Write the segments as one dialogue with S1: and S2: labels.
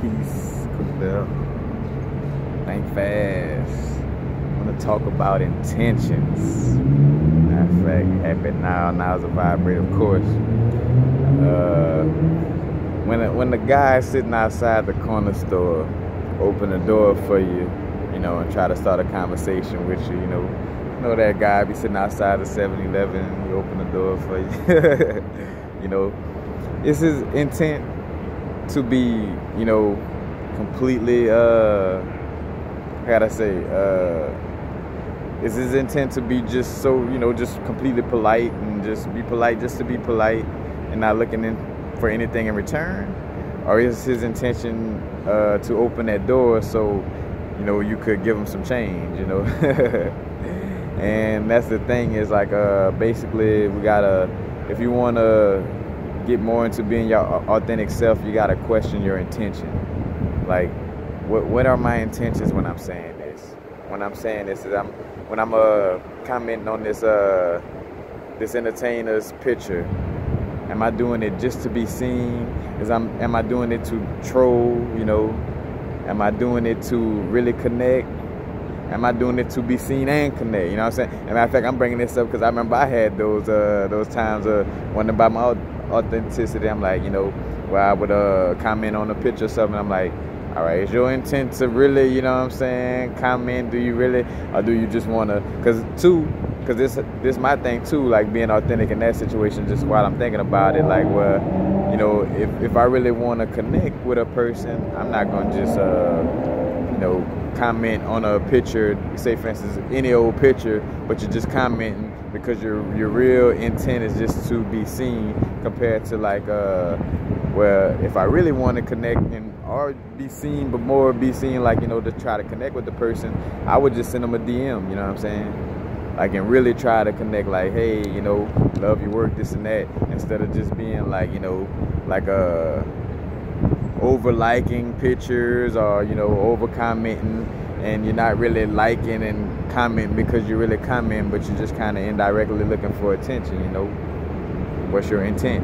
S1: Peace, Cook Bell. Think fast. I want to talk about intentions. Matter of fact, happy now. Now's a vibrate, of course. When the guy sitting outside the corner store open the door for you, and try to start a conversation with you, that guy be sitting outside the 7-Eleven, he open the door for you. It's his intent to be, completely, it's his intent to be just so, just completely polite and just be polite just to be polite and not looking in for anything in return? Or is his intention to open that door so, you could give him some change, And that's the thing is like, basically we gotta, if you want to get more into being your authentic self, you gotta question your intention. Like, what are my intentions when I'm saying this? When I'm saying this is when I'm commenting on this this entertainer's picture. Am I doing it just to be seen? Am I doing it to troll? Am I doing it to really connect? Am I doing it to be seen and connect? You know what I'm saying? As a matter of fact, I'm bringing this up because I remember I had those times wondering about my authenticity. I'm like, where I would comment on a picture or something. I'm like, all right, is your intent to really, comment? Do you really, or do you just want to? Because this my thing too, like being authentic in that situation. Just while I'm thinking about it, like, well, if I really want to connect with a person, I'm not gonna just comment on a picture, say for instance any old picture, but you're just commenting because your real intent is just to be seen, compared to like where if I really want to connect and or be seen, but more be seen, like, to try to connect with the person, I would just send them a DM, you know what I'm saying? Like, and really try to connect, like, hey, love your work, this and that, instead of just being like, like over liking pictures or over commenting, and you're not really liking and commenting because you really comment, but you're just kind of indirectly looking for attention. What's your intent?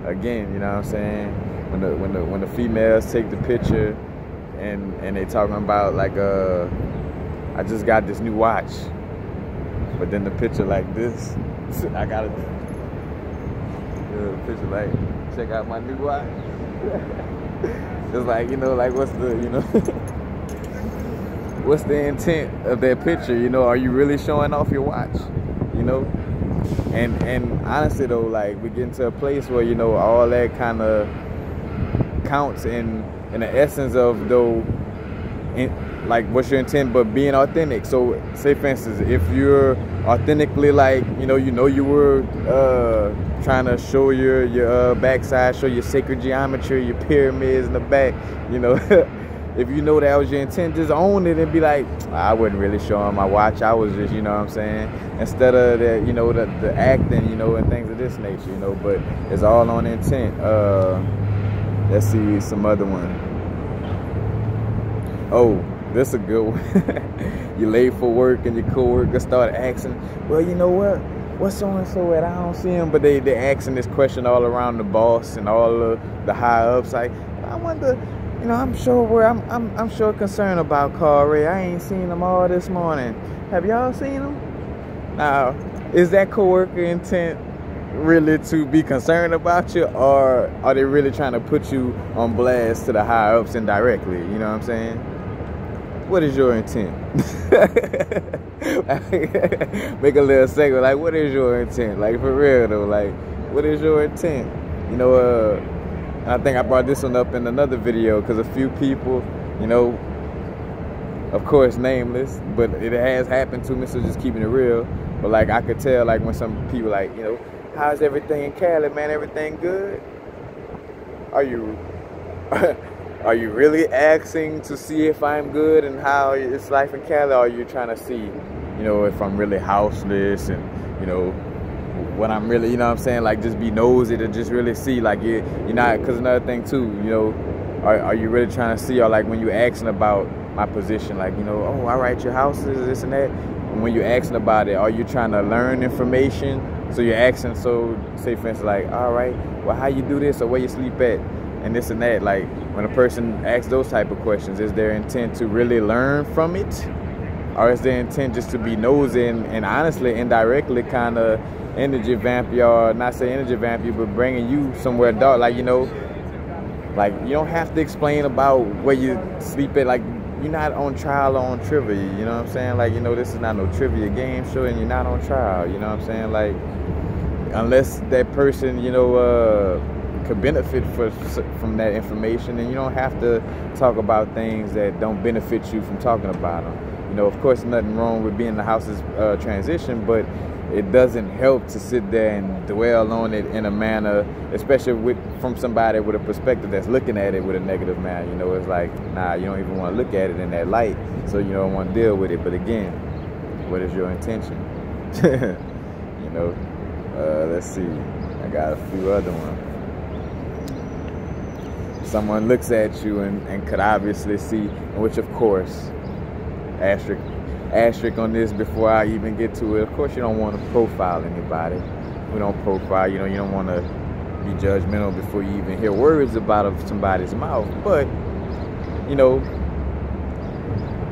S1: Again, you know what I'm saying? When the females take the picture and they talking about like I just got this new watch, but then the picture like this, I got the picture like, check out my new watch. It's like, like what's the, what's the intent of that picture? Are you really showing off your watch? And honestly though, like, we get into a place where, all that kind of counts in the essence of though, like, what's your intent, but being authentic. So say for instance, if you're authentically like, you were trying to show your backside, show your sacred geometry, your pyramids in the back, if that was your intent, just own it and be like, I wasn't really showing my watch, I was just, what I'm saying, instead of that, the acting, and things of this nature, but it's all on intent. Let's see some other one. Oh, this a good one. You late for work and your coworker start asking, well, you know what? What's so-and-so at? I don't see him. But they asking this question all around the boss and all of the high ups. Like, I wonder, I'm sure concerned about Carl Ray. I ain't seen him all this morning. Have y'all seen him? Now, is that coworker intent really to be concerned about you, or are they really trying to put you on blast to the high ups indirectly? You know what I'm saying? What is your intent? Make a little segment, like, what is your intent? Like, for real though, like, what is your intent? I think I brought this one up in another video because a few people, of course nameless, but it has happened to me, so just keeping it real. But like, I could tell, like, when some people like, how's everything in Cali, man? Everything good? Are you really asking to see if I'm good and how it's life in Cali? Or are you trying to see, if I'm really houseless and, what I'm really, what I'm saying? Like, just be nosy to just really see, like, you're not, because another thing too, are you really trying to see, or like when you asking about my position, like, oh, all right, your house is this and that. And when you're asking about it, are you trying to learn information? So you're asking, so say for instance, like, all right, well, how you do this or where you sleep at? and this and that. Like when a person asks those type of questions, is their intent to really learn from it, or is their intent just to be nosy and honestly indirectly kind of energy vamp you, or not say energy vamp you, but bringing you somewhere dark? Like, you know, like you don't have to explain about where you sleep at. Like, you're not on trial or on trivia, you know what I'm saying? Like, you know, this is not no trivia game show, and you're not on trial, you know what I'm saying? Like, unless that person, you know, could benefit from that information, and you don't have to talk about things that don't benefit you from talking about them. You know, of course, nothing wrong with being the house's transition, but it doesn't help to sit there and dwell on it in a manner, especially from somebody with a perspective that's looking at it with a negative manner. You know, it's like, nah, you don't even want to look at it in that light, so you don't want to deal with it. But again, what is your intention? You know, let's see. I got a few other ones. Someone looks at you and could obviously see, which of course, asterisk on this before I even get to it. Of course, you don't want to profile anybody. We don't profile, you know, you don't want to be judgmental before you even hear words out of somebody's mouth. But, you know,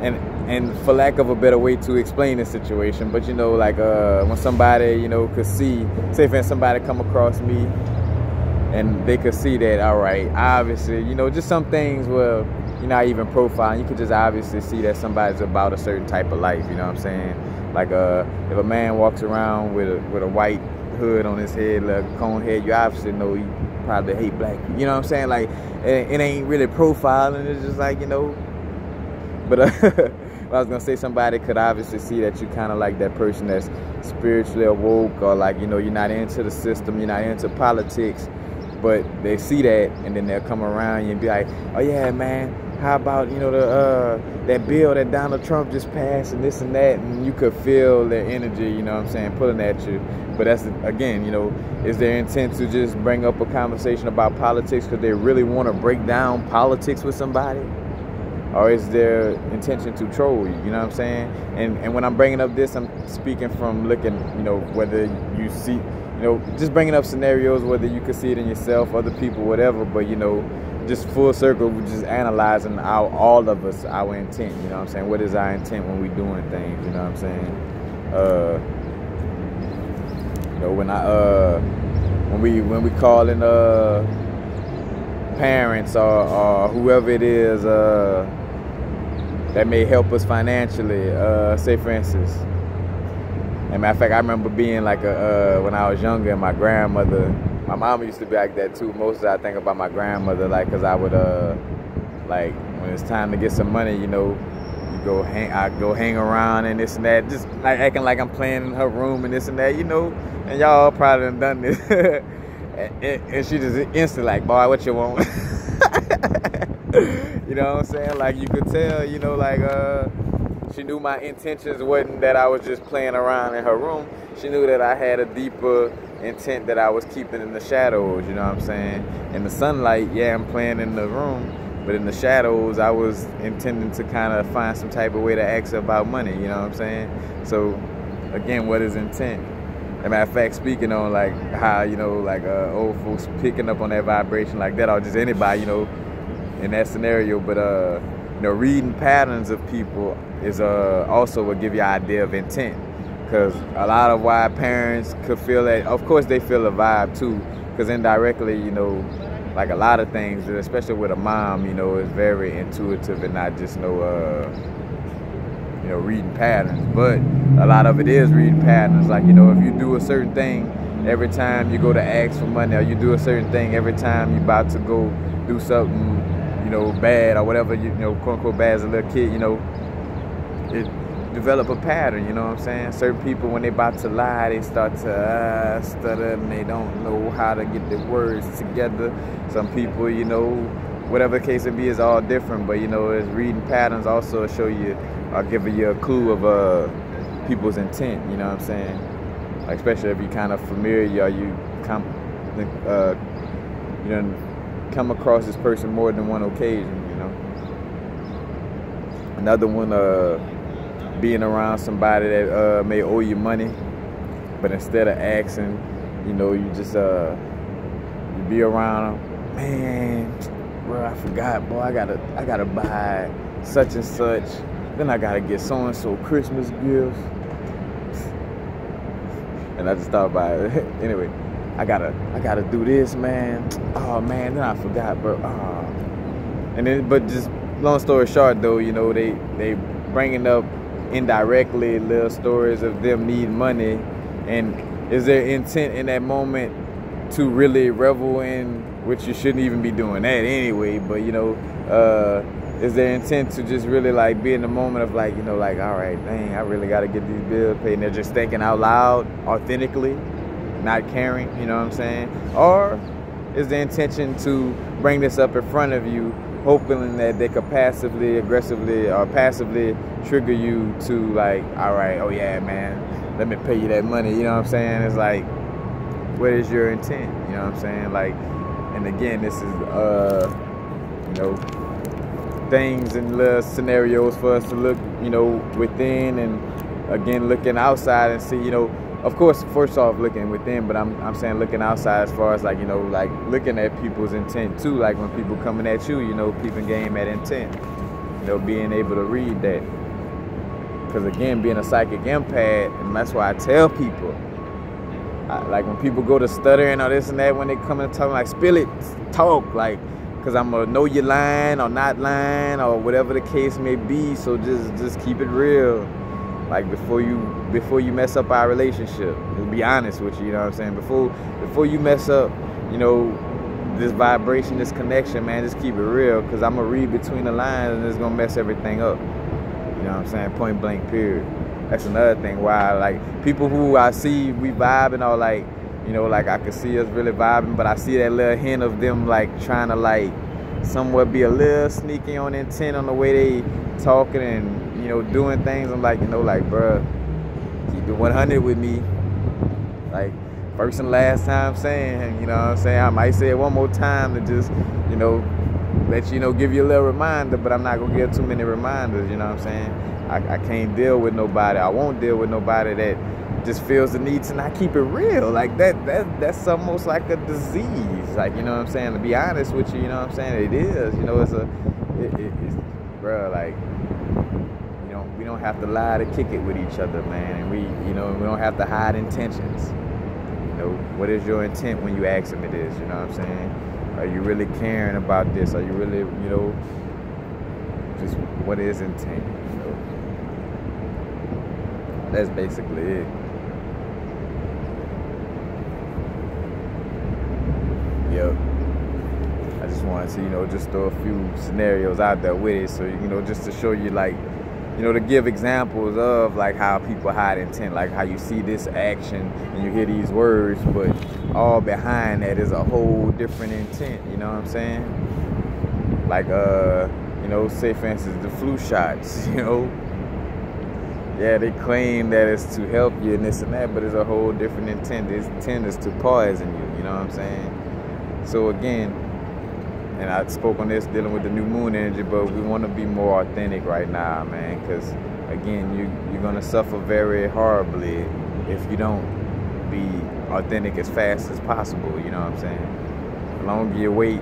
S1: and for lack of a better way to explain the situation, but, you know, like when somebody, you know, could see, say if somebody come across me and they could see that, all right, obviously, you know, just some things where you're not even profiling. You could just obviously see that somebody's about a certain type of life, you know what I'm saying? Like if a man walks around with a white hood on his head, like a cone head, you obviously know he probably hate black people, you know what I'm saying? Like, it ain't really profiling, it's just like, you know. But I was gonna say, somebody could obviously see that you kind of like that person that's spiritually awoke, or like, you know, you're not into the system, you're not into politics, but they see that, and then they'll come around you and be like, oh yeah, man, how about, you know, that bill that Donald Trump just passed and this and that, and you could feel their energy, you know what I'm saying, pulling at you. But that's, again, you know, is their intent to just bring up a conversation about politics because they really want to break down politics with somebody? Or is their intention to troll you, you know what I'm saying? And when I'm bringing up this, I'm speaking from looking, you know, whether you see, you know, just bringing up scenarios, whether you could see it in yourself, other people, whatever, but, you know, just full circle, we're just analyzing all of us, our intent, you know what I'm saying? What is our intent when we doing things, you know what I'm saying? You know, when we call in parents or whoever it is that may help us financially, say for instance, as a matter of fact, I remember being like when I was younger, and my grandmother, my mom used to be like that too. Mostly I think about my grandmother, like, cause I would like when it's time to get some money, you know, I go hang around and this and that, just like acting like I'm playing in her room and this and that, you know, and y'all probably done this. and she just instantly like, boy, what you want? You know what I'm saying? Like, you could tell, you know, like she knew my intentions wasn't that I was just playing around in her room. She knew that I had a deeper intent that I was keeping in the shadows, you know what I'm saying? In the sunlight, yeah, I'm playing in the room, but in the shadows, I was intending to kind of find some type of way to ask her about money, you know what I'm saying? So, again, what is intent? As a matter of fact, speaking on like how, you know, like old folks picking up on that vibration like that, or just anybody, you know, in that scenario, but you know, reading patterns of people is also will give you an idea of intent, because a lot of why parents could feel that, of course they feel a vibe too, because indirectly, you know, like a lot of things, especially with a mom, you know, is very intuitive and not just no you know, reading patterns, but a lot of it is reading patterns. Like, you know, if you do a certain thing every time you go to ask for money, or you do a certain thing every time you're about to go do something, you know, bad or whatever, you know, quote unquote bad as a little kid, you know, it develop a pattern, you know what I'm saying? Certain people, when they about to lie, they start to stutter, and they don't know how to get the words together. Some people, you know, whatever the case it be, is all different, but, you know, it's reading patterns also show you, or give you a clue of people's intent, you know what I'm saying? Like, especially if you kind of familiar, or you come across this person more than one occasion, you know. Another one, being around somebody that may owe you money, but instead of asking, you know, you just you be around them, man, I forgot, boy, I gotta buy such and such. Then I gotta get so and so Christmas gifts. And I just thought about it. Anyway, I gotta do this, man. Oh man, then I forgot, bro. And then, but just long story short, though, you know, they bringing up indirectly little stories of them needing money, and is their intent in that moment to really revel in, which you shouldn't even be doing that anyway, but you know, is their intent to just really like be in the moment of like, you know, like, all right, dang, I really got to get these bills paid, and they're just thinking out loud, authentically, not caring, you know what I'm saying? Or is the intention to bring this up in front of you, hoping that they could passively, aggressively, or passively trigger you to like, all right, oh yeah, man, let me pay you that money, you know what I'm saying? It's like, what is your intent? You know what I'm saying? Like, and again, this is, you know, things and little scenarios for us to look, you know, within, and again, looking outside and see, you know, of course, first off, looking within, but I'm saying looking outside as far as like, you know, like looking at people's intent too, like when people coming at you, you know, peeping game at intent, you know, being able to read that. Because again, being a psychic empath, and that's why I tell people, like when people go to stuttering or this and that, when they come and talk, like, spill it, talk, like, because I'm going to know you're lying or not lying or whatever the case may be. So just keep it real. Like before you mess up our relationship, just be honest with you, you know what I'm saying? Before you mess up, you know, this vibration, this connection, man, just keep it real, because I'm going to read between the lines and it's going to mess everything up. You know what I'm saying? Point blank, period. That's another thing why, like, people who I see we vibing, or like, you know, like I can see us really vibing, but I see that little hint of them like trying to like somewhat be a little sneaky on intent on the way they talking and, you know, doing things. I'm like, you know, like, bruh, keep it 100 with me. Like, first and last time saying, you know what I'm saying? I might say it one more time to just, you know, let you know, give you a little reminder, but I'm not gonna give too many reminders, you know what I'm saying? I can't deal with nobody. I won't deal with nobody that just feels the need to not keep it real. Like that's almost like a disease. Like, you know what I'm saying? To be honest with you, you know what I'm saying? It is. You know, it's bro, like, you know, we don't have to lie to kick it with each other, man. And we don't have to hide intentions. You know, what is your intent when you ask me this? You know what I'm saying? Are you really caring about this? Are you really, you know, just what is intent? You know, that's basically it. Yep. I just wanted to, you know, just throw a few scenarios out there with it, so, you know, just to show you, like, you know, to give examples of like how people hide intent, like how you see this action and you hear these words, but all behind that is a whole different intent. You know what I'm saying? Like, you know, say for instance the flu shots. You know, yeah, they claim that it's to help you and this and that, but it's a whole different intent. Its intent is to poison you. You know what I'm saying? So again, and I spoke on this dealing with the new moon energy, but we want to be more authentic right now, man, because again, you're going to suffer very horribly if you don't be authentic as fast as possible. You know what I'm saying? The longer you wait,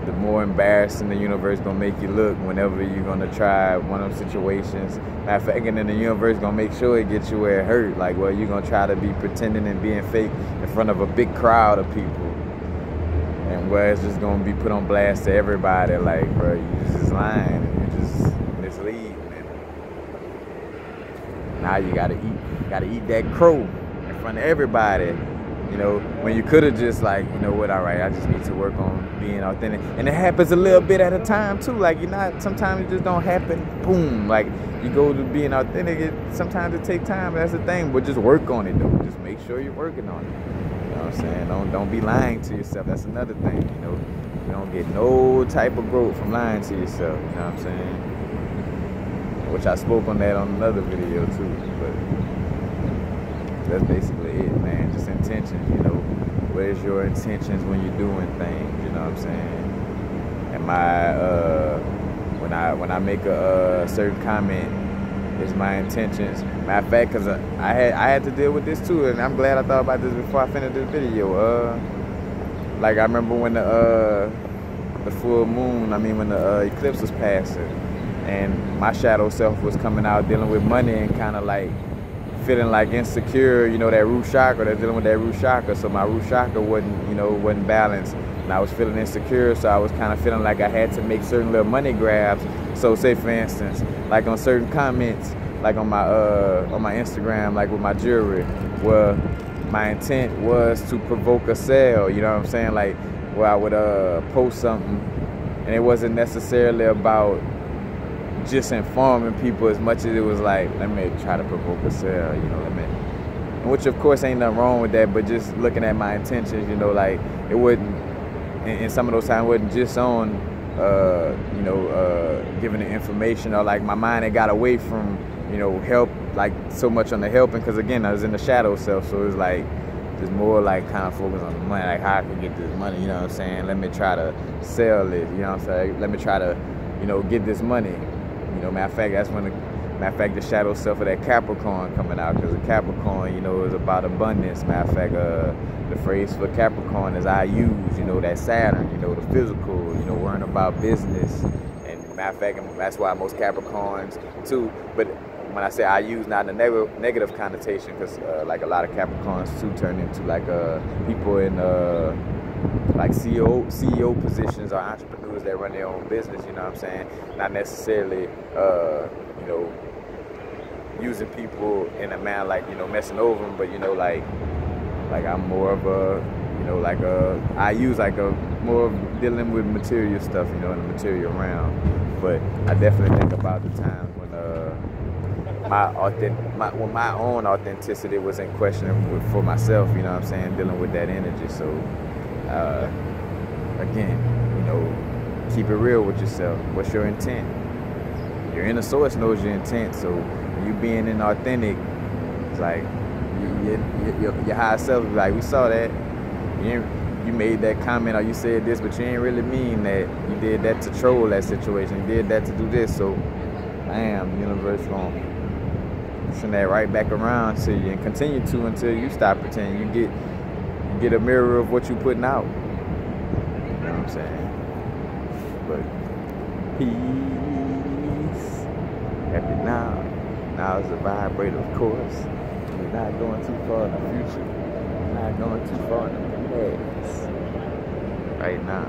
S1: the more embarrassing the universe going to make you look whenever you're going to try one of those situations. Matter of fact, and then the universe going to make sure it gets you where it hurt. Like, well, you're going to try to be pretending and being fake in front of a big crowd of people. And where it's just gonna be put on blast to everybody, like, bro, you just lying and you just misleading. And now you gotta eat that crow in front of everybody. You know, when you could have just like, you know what, all right, I just need to work on being authentic. And it happens a little bit at a time too. Like, you're not, sometimes it just don't happen, boom. Like, you go to being authentic, sometimes it takes time, that's the thing, but just work on it though. Just make sure you're working on it. You know what I'm saying? Don't be lying to yourself. That's another thing, you know. You don't get no type of growth from lying to yourself, you know what I'm saying? Which I spoke on that on another video too, but that's basically it, man. Just intention, you know. Where's your intentions when you're doing things, you know what I'm saying? Am I, when I make a certain comment, is my intentions. Matter of fact, because I had to deal with this too, and I'm glad I thought about this before I finished this video. Like, I remember when the full moon, I mean, when the eclipse was passing, and my shadow self was coming out dealing with money and kind of like feeling like insecure, you know, that root chakra, that's dealing with that root chakra. So my root chakra wasn't balanced, and I was feeling insecure. So I was kind of feeling like I had to make certain little money grabs. So say for instance, like on certain comments, like on my Instagram, like with my jewelry, where my intent was to provoke a sale. You know what I'm saying? Like where I would post something, and it wasn't necessarily about just informing people as much as it was like, let me try to provoke a sale, you know, which of course ain't nothing wrong with that, but just looking at my intentions, you know, like it wouldn't, in some of those times, it wasn't just on, giving the information, or like my mind had got away from, you know, help, like so much on the helping, because again, I was in the shadow self, so it was like, just more like kind of focus on the money, like how I can get this money, you know what I'm saying? Let me try to sell it, you know what I'm saying? Let me try to, you know, get this money. You know, matter of fact, that's when the shadow self of that Capricorn coming out, because the Capricorn, you know, is about abundance. Matter of fact, the phrase for Capricorn is I use, you know, that Saturn, you know, the physical, you know, worrying about business. And matter of fact, that's why most Capricorns too, but when I say I use, not in a negative connotation, because like a lot of Capricorns too turn into like people in like CEO positions, or entrepreneurs that run their own business, you know what I'm saying? Not necessarily, you know, using people in a manner like, you know, messing over them, but, you know, like I'm more of a, you know, like I use like a more of dealing with material stuff, you know, in the material realm. But I definitely think about the times when when my own authenticity was in question for myself, you know what I'm saying, dealing with that energy. So again, you know, keep it real with yourself. What's your intent? Your inner source knows your intent. So you being inauthentic, it's like your higher self is like, we saw that. You made that comment, or you said this, but you ain't really mean that. You did that to troll that situation. You did that to do this. So, bam, universe gonna send that right back around to you, and continue to until you stop pretending. You get a mirror of what you putting out. You know what I'm saying? But peace. Happy now. Now is a vibrator, of course. We're not going too far in the future. We're not going too far in the past. Right now.